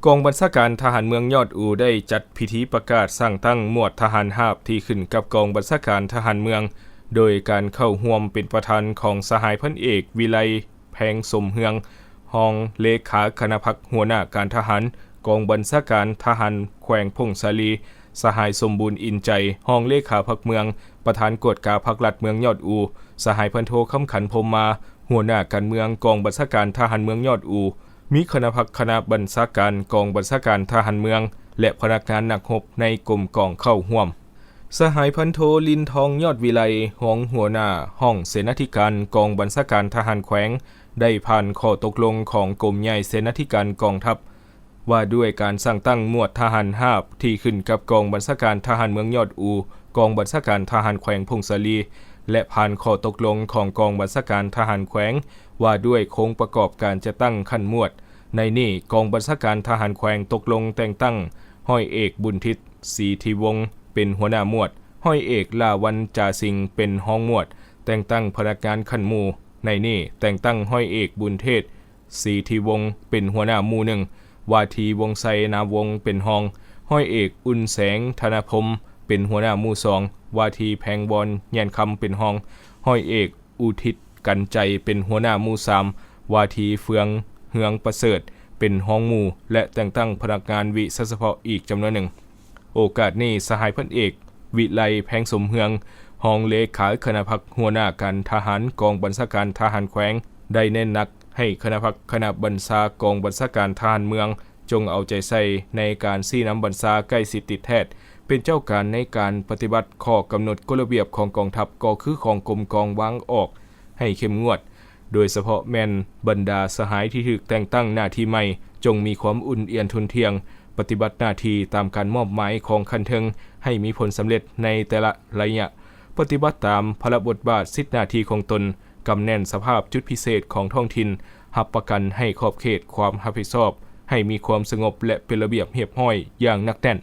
กองบัญชาการทหารเมืองยอดอูได้จัดพิธีประกาศสร้างตั้งหมวดทหารหาบที่ขึ้นกับกองบัญชาการทหารเมืองโดยการเข้าร่วมเป็นประธานของสหายพันเอกวิไลแพงสมเฮืองรองเลขาคณะพักหัวหน้าการทหารกองบัญชาการทหารแขวงพงศาลีสหายสมบูรณ์อินใจรองเลขาพักเมืองประธานกวดกาพักรัฐเมืองยอดอูสหายพันโทคำขันพรหมมาหัวหน้าการเมืองกองบัญชาการทหารเมืองยอดอูมีคณะพักคณะบัญชาการกองบัญชาการทหารเมืองและพนักงานนักรบในกรมกองเข้าร่วมสหายพันโทลินทองยอดวิไลรองหัวหน้าห้องเสนาธิการกองบัญชาการทหารแขวงได้ผ่านข้อตกลงของกรมใหญ่เสนาธิการกองทัพว่าด้วยการสร้างตั้งหมวดทหารหาบที่ขึ้นกับกองบัญชาการทหารเมืองยอดอูกองบัญชาการทหารแขวงพงศาลีและผ่านข้อตกลงของกองบัญชาการทหารแขวงว่าด้วยโครงประกอบการจะตั้งขั้นหมวดในนี้กองบัญชาการทหารแขวงตกลงแต่งตั้งห้อยเอกบุญทิศศรีทิวงศ์เป็นหัวหน้าหมวดห้อยเอกลาวันจาสิงห์เป็นรองหมวดแต่งตั้งพนักงานขั้นหมู่ในนี้แต่งตั้งห้อยเอกบุญเทศศรีทิวงศ์เป็นหัวหน้าหมู่1วาทีวงไสนาวงศ์เป็นรองห้อยเอกอุ่นแสงธนพรมเป็นหัวหน้าหมู่2วาทีแพงบอนแย่นคำเป็นรองห้อยเอกอุทิศกันใจเป็นหัวหน้าหมู่3วาทีเฟืองเฮืองประเสริฐเป็นรองหมู่และแต่งตั้งพนักงานวิชาเฉพาะอีกจำนวนหนึ่งโอกาสนี้สหายพันเอกวิไลแพงสมเฮืองรองเลขาคณะพักหัวหน้าการทหารกองบัญชาการทหารแขวงได้แนะนักให้คณะพักคณะบัญชากองบัญชาการทหารเมืองจงเอาใจใส่ในการซี้นำบัญชาใกล้สิทธิแทศเป็นเจ้าการในการปฏิบัติข้อกำหนดกฎระเบียบของกองทัพก็คือของกรมกองวางออกให้เข้มงวดโดยเฉพาะแม่นบรรดาสหายที่ถูกแต่งตั้งหน้าที่ใหม่จงมีความอุ่นเอียนทุนเทียงปฏิบัติหน้าที่ตามการมอบหมายของคันเทิงให้มีผลสำเร็จในแต่ละระยะปฏิบัติตามพระบทบาทสิทธิหน้าที่ของตนกำแน่นสภาพจุดพิเศษของท้องถิ่นรับประกันให้ขอบเขตความรับผิดชอบให้มีความสงบและเป็นระเบียบเรียบร้อยอย่างหนักแน่น